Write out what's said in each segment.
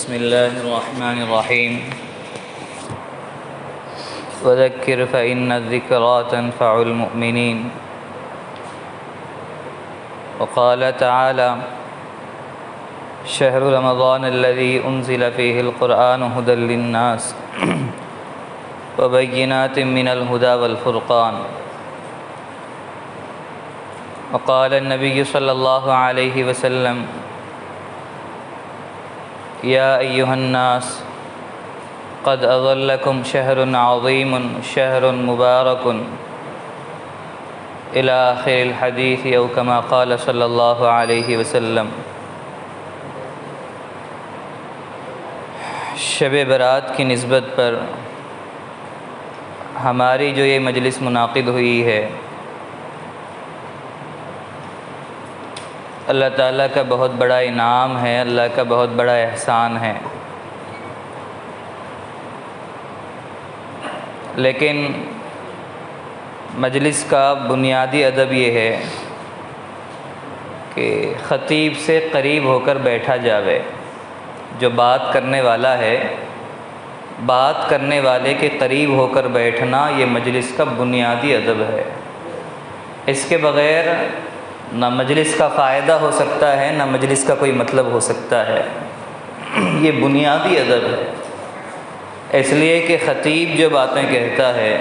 بسم الله الرحمن الرحيم وذكر فإن الذكرى تنفع المؤمنين وقال تعالى شهر رمضان الذي أنزل فيه القرآن هدى للناس وبينات من الهدى والفرقان وقال النبي صلى الله عليه وسلم يا أيها الناس قد أظلكم شهر عظيم شهر مبارك إلى آخر الحديث أو كما قال صلى الله عليه وسلم۔ شب برات کی نسبت پر ہماری جو یہ مجلس منعقد ہوئی ہے، اللہ تعالیٰ کا بہت بڑا انعام ہے، اللہ کا بہت بڑا احسان ہے۔ لیکن مجلس کا بنیادی ادب یہ ہے کہ خطیب سے قریب ہو کر بیٹھا جاوے۔ جو بات کرنے والا ہے، بات کرنے والے کے قریب ہو کر بیٹھنا یہ مجلس کا بنیادی ادب ہے۔ اس کے بغیر نہ مجلس کا فائدہ ہو سکتا ہے، نہ مجلس کا کوئی مطلب ہو سکتا ہے۔ یہ بنیادی ادب ہے، اس لیے کہ خطیب جو باتیں کہتا ہے،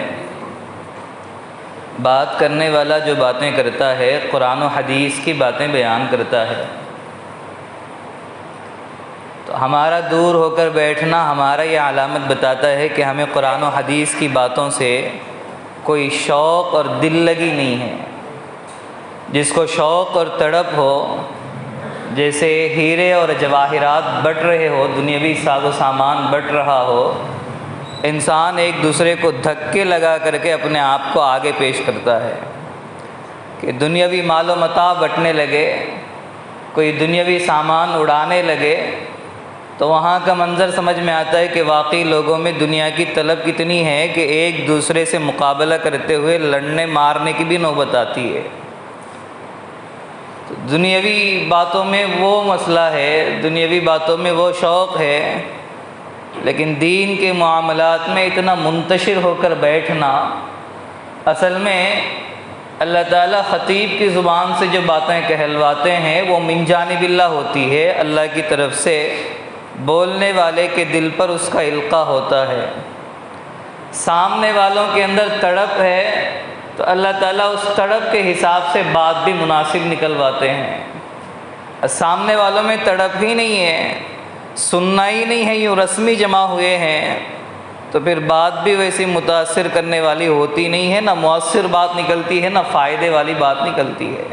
بات کرنے والا جو باتیں کرتا ہے، قرآن و حدیث کی باتیں بیان کرتا ہے، تو ہمارا دور ہو کر بیٹھنا ہمارا یہ علامت بتاتا ہے کہ ہمیں قرآن و حدیث کی باتوں سے کوئی شوق اور دل لگی نہیں ہے۔ جس کو شوق اور تڑپ ہو، جیسے ہیرے اور جواہرات بٹ رہے ہو، دنیاوی ساز و سامان بٹ رہا ہو، انسان ایک دوسرے کو دھکے لگا کر کے اپنے آپ کو آگے پیش کرتا ہے کہ دنیاوی مال و متاع بٹنے لگے، کوئی دنیاوی سامان اڑانے لگے، تو وہاں کا منظر سمجھ میں آتا ہے کہ واقعی لوگوں میں دنیا کی طلب کتنی ہے کہ ایک دوسرے سے مقابلہ کرتے ہوئے لڑنے مارنے کی بھی نوبت آتی ہے۔ دنیاوی باتوں میں وہ مسئلہ ہے، دنیاوی باتوں میں وہ شوق ہے، لیکن دین کے معاملات میں اتنا منتشر ہو کر بیٹھنا، اصل میں اللہ تعالیٰ خطیب کی زبان سے جو باتیں کہلواتے ہیں وہ من جانب اللہ ہوتی ہے، اللہ کی طرف سے بولنے والے کے دل پر اس کا القاء ہوتا ہے۔ سامنے والوں کے اندر تڑپ ہے تو اللہ تعالیٰ اس تڑپ کے حساب سے بات بھی مناسب نکلواتے ہیں۔ سامنے والوں میں تڑپ ہی نہیں ہے، سننا ہی نہیں ہے، یوں رسمی جمع ہوئے ہیں، تو پھر بات بھی ویسی متاثر کرنے والی ہوتی نہیں ہے، نہ مؤثر بات نکلتی ہے، نہ فائدے والی بات نکلتی ہے۔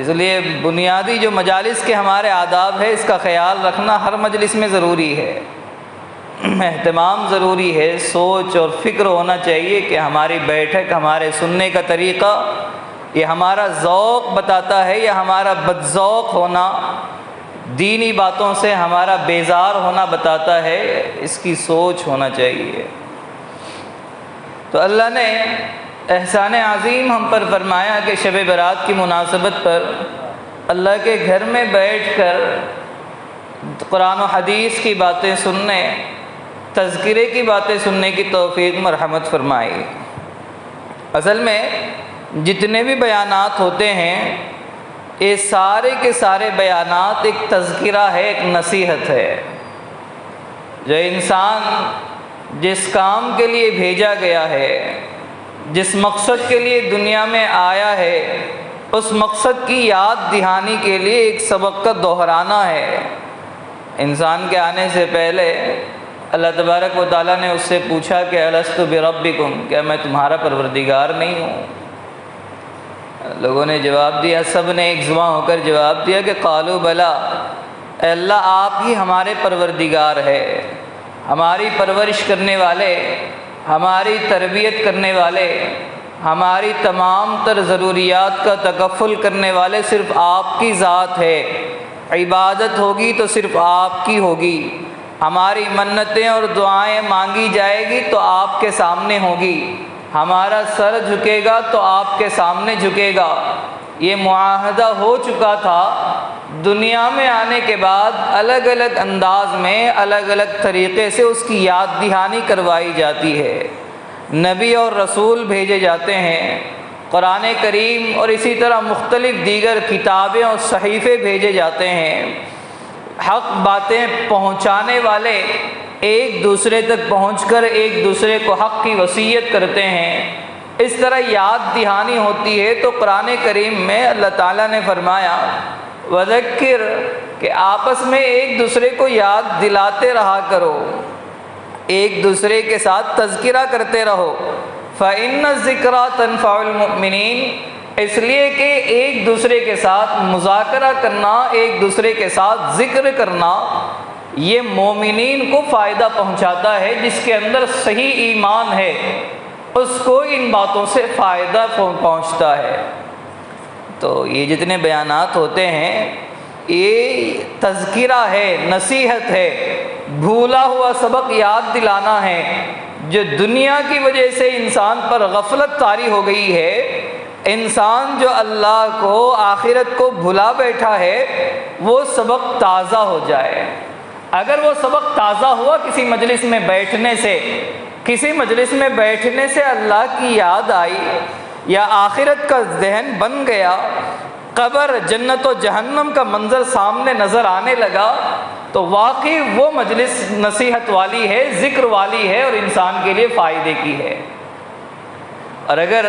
اس لیے بنیادی جو مجالس کے ہمارے آداب ہے، اس کا خیال رکھنا ہر مجلس میں ضروری ہے، اہتمام ضروری ہے، سوچ اور فکر ہونا چاہیے کہ ہماری بیٹھک، ہمارے سننے کا طریقہ یہ ہمارا ذوق بتاتا ہے یا ہمارا بدذوق ہونا، دینی باتوں سے ہمارا بیزار ہونا بتاتا ہے، اس کی سوچ ہونا چاہیے۔ تو اللہ نے احسان عظیم ہم پر فرمایا کہ شب برات کی مناسبت پر اللہ کے گھر میں بیٹھ کر قرآن و حدیث کی باتیں سننے، تذکرے کی باتیں سننے کی توفیق مرحمت فرمائی۔ اصل میں جتنے بھی بیانات ہوتے ہیں، یہ سارے کے سارے بیانات ایک تذکرہ ہے، ایک نصیحت ہے۔ جو انسان جس کام کے لیے بھیجا گیا ہے، جس مقصد کے لیے دنیا میں آیا ہے، اس مقصد کی یاد دہانی کے لیے ایک سبق کا دہرانا ہے۔ انسان کے آنے سے پہلے اللہ تبارک و تعالیٰ نے اس سے پوچھا کہ الست بربکم، کیا میں تمہارا پروردگار نہیں ہوں؟ لوگوں نے جواب دیا، سب نے ایک زباں ہو کر جواب دیا کہ قالوا بلا، اے اللہ آپ ہی ہمارے پروردگار ہے، ہماری پرورش کرنے والے، ہماری تربیت کرنے والے، ہماری تمام تر ضروریات کا تکفل کرنے والے صرف آپ کی ذات ہے، عبادت ہوگی تو صرف آپ کی ہوگی، ہماری منتیں اور دعائیں مانگی جائے گی تو آپ کے سامنے ہوگی، ہمارا سر جھکے گا تو آپ کے سامنے جھکے گا۔ یہ معاہدہ ہو چکا تھا دنیا میں آنے کے بعد الگ الگ انداز میں الگ الگ طریقے سے اس کی یاد دہانی کروائی جاتی ہے۔ نبی اور رسول بھیجے جاتے ہیں، قرآن کریم اور اسی طرح مختلف دیگر کتابیں اور صحیفے بھیجے جاتے ہیں۔ حق باتیں پہنچانے والے ایک دوسرے تک پہنچ کر ایک دوسرے کو حق کی وصیت کرتے ہیں۔ اس طرح یاد دہانی ہوتی ہے۔ تو قرآن کریم میں اللہ تعالیٰ نے فرمایا وذکر، کہ آپس میں ایک دوسرے کو یاد دلاتے رہا کرو، ایک دوسرے کے ساتھ تذکرہ کرتے رہو۔ فإن الذکریٰ تنفع المؤمنین، اس لیے کہ ایک دوسرے کے ساتھ مذاکرہ کرنا، ایک دوسرے کے ساتھ ذکر کرنا، یہ مومنین کو فائدہ پہنچاتا ہے۔ جس کے اندر صحیح ایمان ہے اس کو ان باتوں سے فائدہ پہنچتا ہے۔ تو یہ جتنے بیانات ہوتے ہیں یہ تذکرہ ہے، نصیحت ہے، بھولا ہوا سبق یاد دلانا ہے۔ جو دنیا کی وجہ سے انسان پر غفلت طاری ہو گئی ہے، انسان جو اللہ کو آخرت کو بھلا بیٹھا ہے، وہ سبق تازہ ہو جائے۔ اگر وہ سبق تازہ ہوا کسی مجلس میں بیٹھنے سے، کسی مجلس میں بیٹھنے سے اللہ کی یاد آئی یا آخرت کا ذہن بن گیا، قبر، جنت و جہنم کا منظر سامنے نظر آنے لگا، تو واقعی وہ مجلس نصیحت والی ہے، ذکر والی ہے اور انسان کے لیے فائدے کی ہے۔ اور اگر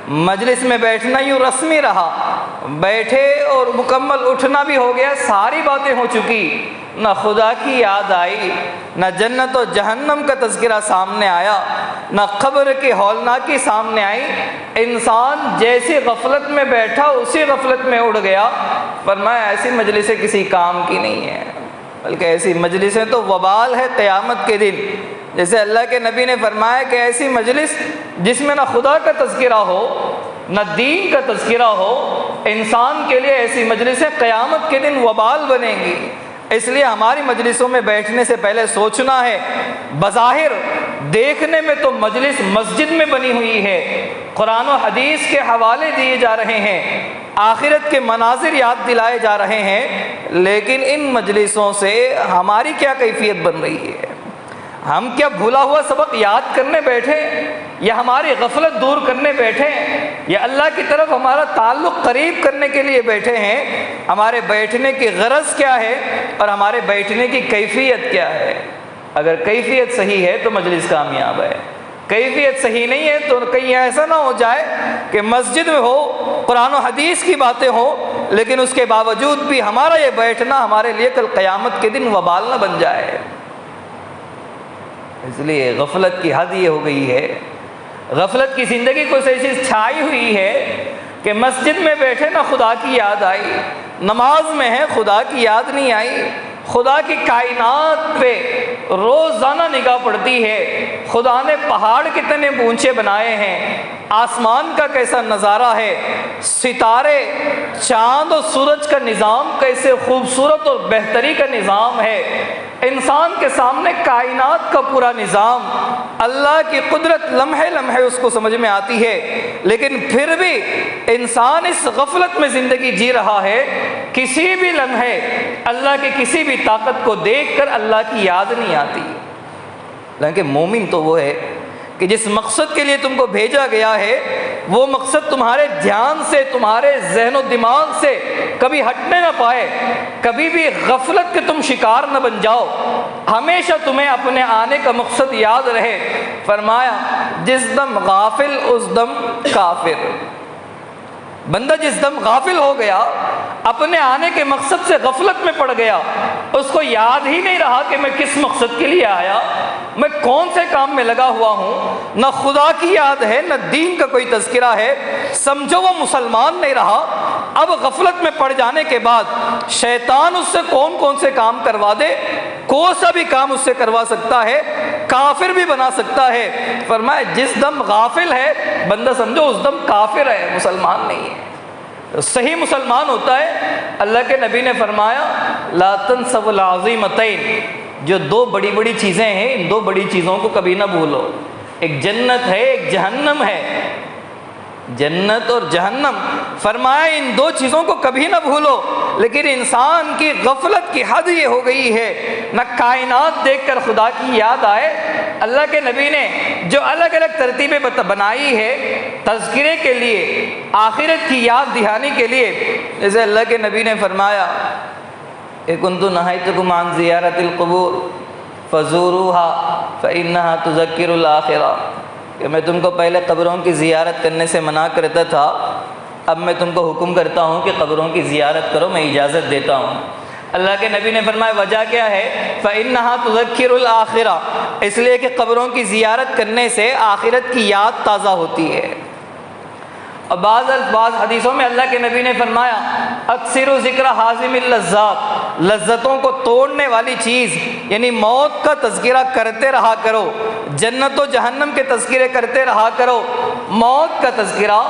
مجلس میں بیٹھنا یوں رسمی رہا، بیٹھے اور مکمل اٹھنا بھی ہو گیا، ساری باتیں ہو چکی، نہ خدا کی یاد آئی، نہ جنت و جہنم کا تذکرہ سامنے آیا، نہ قبر کی ہولناکی سامنے آئی، انسان جیسی غفلت میں بیٹھا اسی غفلت میں اڑ گیا۔ فرمایا ایسی مجلسیں کسی کام کی نہیں ہے، بلکہ ایسی مجلسیں تو وبال ہے قیامت کے دن۔ جیسے اللہ کے نبی نے فرمایا کہ ایسی مجلس جس میں نہ خدا کا تذکرہ ہو نہ دین کا تذکرہ ہو، انسان کے لیے ایسی مجلسیں قیامت کے دن وبال بنیں گی۔ اس لیے ہماری مجلسوں میں بیٹھنے سے پہلے سوچنا ہے۔ بظاہر دیکھنے میں تو مجلس مسجد میں بنی ہوئی ہے، قرآن و حدیث کے حوالے دیے جا رہے ہیں، آخرت کے مناظر یاد دلائے جا رہے ہیں، لیکن ان مجلسوں سے ہماری کیا کیفیت بن رہی ہے؟ ہم کیا بھولا ہوا سبق یاد کرنے بیٹھے، یا ہماری غفلت دور کرنے بیٹھے، یا اللہ کی طرف ہمارا تعلق قریب کرنے کے لیے بیٹھے ہیں؟ ہمارے بیٹھنے کی غرض کیا ہے اور ہمارے بیٹھنے کی کیفیت کیا ہے؟ اگر کیفیت صحیح ہے تو مجلس کامیاب ہے، کیفیت صحیح نہیں ہے تو کہیں ایسا نہ ہو جائے کہ مسجد میں ہو، قرآن و حدیث کی باتیں ہوں، لیکن اس کے باوجود بھی ہمارا یہ بیٹھنا ہمارے لیے کل قیامت کے دن وبال نہ بن جائے۔ اس لیے غفلت کی حد یہ ہو گئی ہے، غفلت کی زندگی کو ایسی چھائی ہوئی ہے کہ مسجد میں بیٹھے نہ خدا کی یاد آئی، نماز میں ہے خدا کی یاد نہیں آئی، خدا کی کائنات پہ روزانہ نگاہ پڑتی ہے، خدا نے پہاڑ کتنے اونچے بنائے ہیں، آسمان کا کیسا نظارہ ہے، ستارے، چاند اور سورج کا نظام کیسے خوبصورت اور بہتری کا نظام ہے، انسان کے سامنے کائنات کا پورا نظام، اللہ کی قدرت لمحے لمحے اس کو سمجھ میں آتی ہے، لیکن پھر بھی انسان اس غفلت میں زندگی جی رہا ہے، کسی بھی لمحے اللہ کی کسی بھی طاقت کو دیکھ کر اللہ کی یاد نہیں آتی۔ لیکن مومن تو وہ ہے کہ جس مقصد کے لیے تم کو بھیجا گیا ہے وہ مقصد تمہارے دھیان سے، تمہارے ذہن و دماغ سے کبھی ہٹنے نہ پائے، کبھی بھی غفلت کے تم شکار نہ بن جاؤ، ہمیشہ تمہیں اپنے آنے کا مقصد یاد رہے۔ فرمایا جس دم غافل اس دم کافر، بندہ جس دم غافل ہو گیا، اپنے آنے کے مقصد سے غفلت میں پڑ گیا، اس کو یاد ہی نہیں رہا کہ میں کس مقصد کے لیے آیا، میں کون سے کام میں لگا ہوا ہوں، نہ خدا کی یاد ہے نہ دین کا کوئی تذکرہ ہے، سمجھو وہ مسلمان نہیں رہا۔ اب غفلت میں پڑ جانے کے بعد شیطان اس سے کون کون سے کام کروا دے، کوئی سا بھی کام اس سے کروا سکتا ہے، کافر بھی بنا سکتا ہے۔ فرمایا جس دم غافل ہے بندہ سمجھو اس دم کافر ہے، مسلمان نہیں ہے۔ صحیح مسلمان ہوتا ہے، اللہ کے نبی نے فرمایا لا تنسوا العظیمتین، جو دو بڑی بڑی چیزیں ہیں ان دو بڑی چیزوں کو کبھی نہ بھولو، ایک جنت ہے ایک جہنم ہے۔ جنت اور جہنم، فرمایا ان دو چیزوں کو کبھی نہ بھولو۔ لیکن انسان کی غفلت کی حد یہ ہو گئی ہے، نہ کائنات دیکھ کر خدا کی یاد آئے۔ اللہ کے نبی نے جو الگ الگ ترتیبیں بنائی ہے تذکرے کے لیے، آخرت کی یاد دہانی کے لیے، جیسے اللہ کے نبی نے فرمایا کہ کنت نہیتکم عن زیارت القبور فزوروها فإنها تذکر الآخرہ، کہ میں تم کو پہلے قبروں کی زیارت کرنے سے منع کرتا تھا، اب میں تم کو حکم کرتا ہوں کہ قبروں کی زیارت کرو، میں اجازت دیتا ہوں۔ اللہ کے نبی نے فرمایا وجہ کیا ہے؟ فإنها تذکر الآخرہ، اس لیے کہ قبروں کی زیارت کرنے سے آخرت کی یاد تازہ ہوتی ہے۔ اور بعض حدیثوں میں اللہ کے نبی نے فرمایا اکثر ذکر حازم اللذات، لذتوں کو توڑنے والی چیز یعنی موت کا تذکرہ کرتے رہا کرو، جنت و جہنم کے تذکرے کرتے رہا کرو۔ موت کا تذکرہ،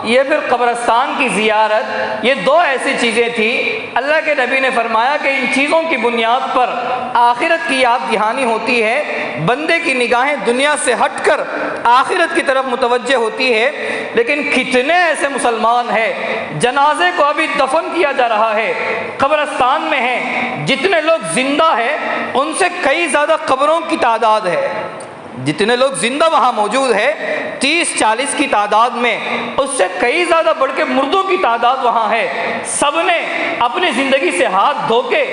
یہ پھر قبرستان کی زیارت، یہ دو ایسی چیزیں تھیں اللہ کے نبی نے فرمایا کہ ان چیزوں کی بنیاد پر آخرت کی یاد دہانی ہوتی ہے، بندے کی نگاہیں دنیا سے ہٹ کر آخرت کی طرف متوجہ ہوتی ہے۔ لیکن کتنے ایسے مسلمان ہیں جنازے کو ابھی دفن کیا جا رہا ہے، قبرستان میں ہیں، جتنے لوگ زندہ ہیں ان سے کئی زیادہ قبروں کی تعداد ہے، جتنے لوگ زندہ وہاں موجود ہے 30-40 کی تعداد میں، اس سے کئی زیادہ بڑھ کے مردوں کی تعداد وہاں ہے۔ سب نے اپنی زندگی سے ہاتھ دھو کے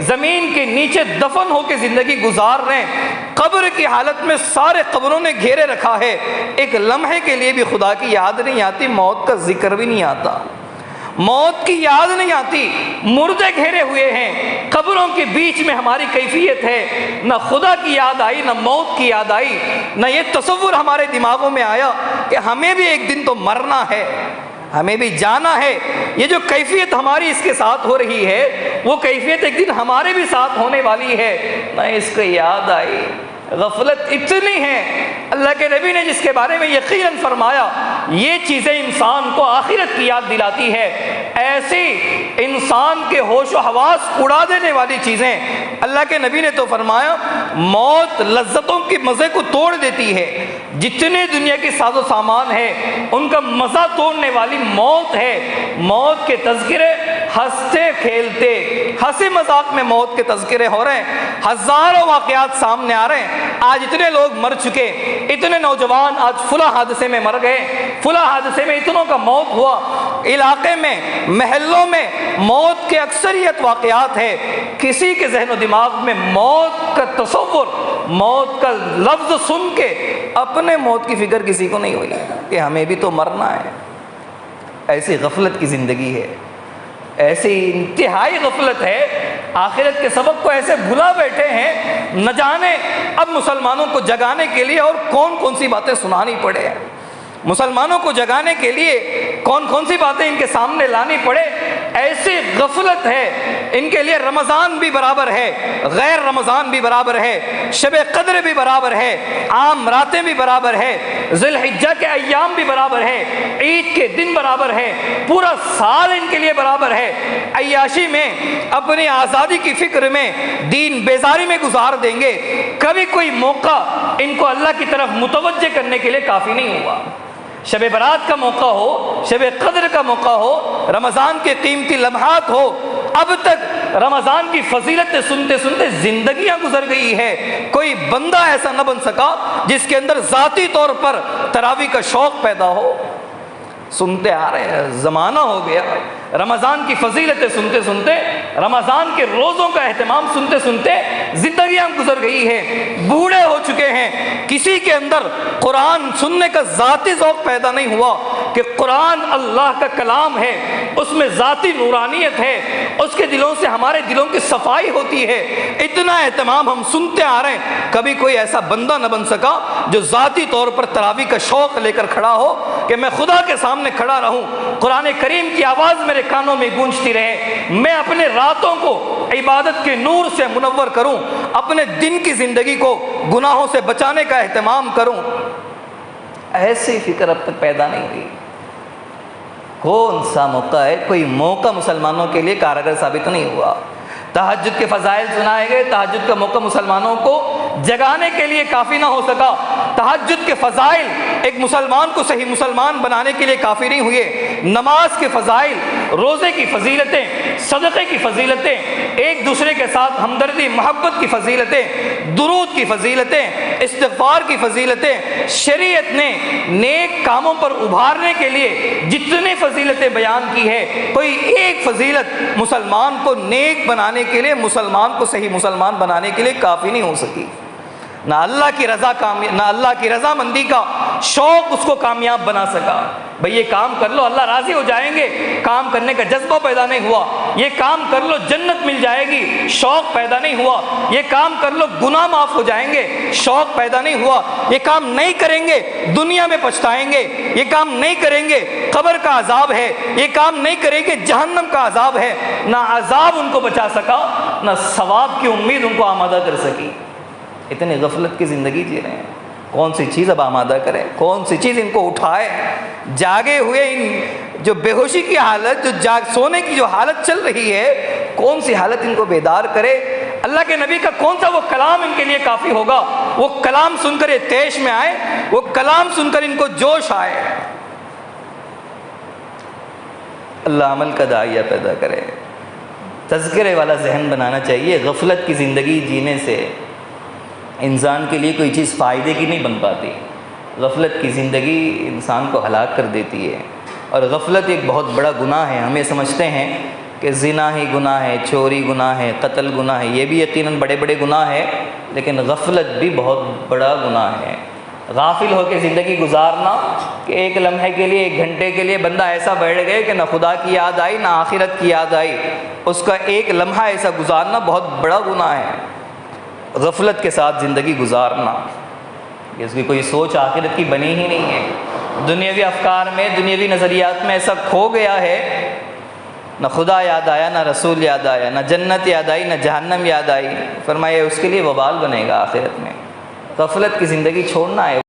زمین کے نیچے دفن ہو کے زندگی گزار رہے ہیں، قبر کی حالت میں سارے قبروں نے گھیرے رکھا ہے، ایک لمحے کے لیے بھی خدا کی یاد نہیں آتی، موت کا ذکر بھی نہیں آتا، موت کی یاد نہیں آتی، مردے گھیرے ہوئے ہیں، قبروں کے بیچ میں ہماری کیفیت ہے، نہ خدا کی یاد آئی نہ موت کی یاد آئی، نہ یہ تصور ہمارے دماغوں میں آیا کہ ہمیں بھی ایک دن تو مرنا ہے، ہمیں بھی جانا ہے۔ یہ جو کیفیت ہماری اس کے ساتھ ہو رہی ہے وہ کیفیت ایک دن ہمارے بھی ساتھ ہونے والی ہے، نہ اس کو یاد آئی۔ غفلت اتنی ہے، اللہ کے نبی نے جس کے بارے میں یقیناً فرمایا یہ چیزیں انسان کو آخرت کی یاد دلاتی ہے، ایسی انسان کے ہوش و حواس اڑا دینے والی چیزیں اللہ کے نبی نے تو فرمایا موت لذتوں کی مزے کو توڑ دیتی ہے، جتنے دنیا کی ساز و سامان ہے ان کا مزہ توڑنے والی موت ہے۔ موت کے تذکرے ہنستے کھیلتے ہنسی مذاق میں موت کے تذکرے ہو رہے ہیں، ہزاروں واقعات سامنے آ رہے ہیں، آج اتنے لوگ مر چکے، اتنے نوجوان آج فلاں حادثے میں مر گئے، فلاں حادثے میں اتنوں کا موت ہوا، علاقے میں محلوں میں موت کے اکثریت واقعات ہے۔ کسی کے ذہن و دماغ میں موت کا تصور، موت کا لفظ سن کے اپنے موت کی فکر کسی کو نہیں ہوئی کہ ہمیں بھی تو مرنا ہے۔ ایسی غفلت کی زندگی ہے، ایسی انتہائی غفلت ہے، آخرت کے سبق کو ایسے بھلا بیٹھے ہیں، نہ جانے اب مسلمانوں کو جگانے کے لیے اور کون کون سی باتیں سنانی پڑے ہیں، مسلمانوں کو جگانے کے لیے کون کون سی باتیں ان کے سامنے لانی پڑے۔ ایسی غفلت ہے، ان کے لیے رمضان بھی برابر ہے، غیر رمضان بھی برابر ہے، شب قدر بھی برابر ہے، عام راتیں بھی برابر ہے، ذی الحجہ کے ایام بھی برابر ہے، عید کے دن برابر ہے، پورا سال ان کے لیے برابر ہے۔ عیاشی میں اپنی آزادی کی فکر میں دین بیزاری میں گزار دیں گے، کبھی کوئی موقع ان کو اللہ کی طرف متوجہ کرنے کے لیے کافی نہیں ہوا۔ شب برات کا موقع ہو، شب قدر کا موقع ہو، رمضان کے قیمتی لمحات ہو، اب تک رمضان کی فضیلتیں سنتے سنتے زندگیاں گزر گئی ہے، کوئی بندہ ایسا نہ بن سکا جس کے اندر ذاتی طور پر تراویح کا شوق پیدا ہو۔ سنتے آ رہے ہیں، زمانہ ہو گیا، رمضان کی فضیلتیں سنتے سنتے، رمضان کے روزوں کا اہتمام سنتے سنتے زندگیاں گزر گئی ہے، بوڑھے ہو چکے ہیں، کسی کے اندر قرآن سننے کا ذاتی ذوق پیدا نہیں ہوا کہ قرآن اللہ کا کلام ہے، اس میں ذاتی نورانیت ہے، اس کے دلوں سے ہمارے دلوں کی صفائی ہوتی ہے۔ اتنا اہتمام ہم سنتے آ رہے ہیں، کبھی کوئی ایسا بندہ نہ بن سکا جو ذاتی طور پر تراویح کا شوق لے کر کھڑا ہو کہ میں خدا کے سامنے کھڑا رہوں، قرآن کریم کی آواز میرے کانوں میں گونجتی رہے، میں اپنے راتوں کو عبادت کے نور سے منور کروں، اپنے دن کی زندگی کو گناہوں سے بچانے کا اہتمام کروں۔ ایسی فکر اب تک پیدا نہیں ہوئی۔ کون سا موقع ہے؟ کوئی موقع مسلمانوں کے لیے کارگر ثابت نہیں ہوا۔ تہجد کے فضائل سنائے گئے، تہجد کا موقع مسلمانوں کو جگانے کے لیے کافی نہ ہو سکا، تہجد کے فضائل ایک مسلمان کو صحیح مسلمان بنانے کے لیے کافی نہیں ہوئے، نماز کے فضائل، روزے کی فضیلتیں، صدقے کی فضیلتیں، ایک دوسرے کے ساتھ ہمدردی محبت کی فضیلتیں، درود کی فضیلتیں، استغفار کی فضیلتیں، شریعت نے نیک کاموں پر ابھارنے کے لیے جتنے فضیلتیں بیان کی ہے، کوئی ایک فضیلت مسلمان کو نیک بنانے کے لیے، مسلمان کو صحیح مسلمان بنانے کے لیے کافی نہیں ہو سکی۔ نہ اللہ کی رضا مندی کا شوق اس کو کامیاب بنا سکا۔ بھئی یہ کام کر لو اللہ راضی ہو جائیں گے، کام کرنے کا جذبہ پیدا نہیں ہوا۔ یہ کام کر لو جنت مل جائے گی، شوق پیدا نہیں ہوا۔ یہ کام کر لو گناہ معاف ہو جائیں گے، شوق پیدا نہیں ہوا۔ یہ کام نہیں کریں گے دنیا میں پچھتائیں گے، یہ کام نہیں کریں گے قبر کا عذاب ہے، یہ کام نہیں کریں گے جہنم کا عذاب ہے۔ نہ عذاب ان کو بچا سکا، نہ ثواب کی امید ان کو آمادہ کر سکی۔ اتنی غفلت کی زندگی جی رہے ہیں، کون سی چیز اب آمادہ کرے، کون سی چیز ان کو اٹھائے؟ جاگے ہوئے ان جو بے ہوشی کی حالت، جو سونے کی جو حالت چل رہی ہے، کون سی حالت ان کو بیدار کرے؟ اللہ کے نبی کا کون سا وہ کلام ان کے لیے کافی ہوگا؟ وہ کلام سن کر یہ تیش میں آئے، وہ کلام سن کر ان کو جوش آئے۔ اللہ عمل کا داعیہ پیدا کرے، تذکرے والا ذہن بنانا چاہیے۔ غفلت کی زندگی جینے سے انسان کے لیے کوئی چیز فائدے کی نہیں بن پاتی۔ غفلت کی زندگی انسان کو ہلاک کر دیتی ہے، اور غفلت ایک بہت بڑا گناہ ہے۔ ہم یہ سمجھتے ہیں کہ زنا ہی گناہ ہے، چوری گناہ ہے، قتل گناہ ہے، یہ بھی یقیناً بڑے بڑے گناہ ہے، لیکن غفلت بھی بہت بڑا گناہ ہے۔ غافل ہو کے زندگی گزارنا کہ ایک لمحے کے لیے، ایک گھنٹے کے لیے بندہ ایسا بیٹھ گئے کہ نہ خدا کی یاد آئی نہ آخرت کی یاد آئی، اس کا ایک لمحہ ایسا گزارنا بہت بڑا گناہ ہے۔ غفلت کے ساتھ زندگی گزارنا، اس کی کوئی سوچ آخرت کی بنی ہی نہیں ہے، دنیاوی افکار میں، دنیاوی نظریات میں ایسا کھو گیا ہے، نہ خدا یاد آیا، نہ رسول یاد آیا، نہ جنت یاد آئی، نہ جہنم یاد آئی۔ فرمایا اس کے لیے وبال بنے گا آخرت میں۔ غفلت کی زندگی چھوڑنا ہے۔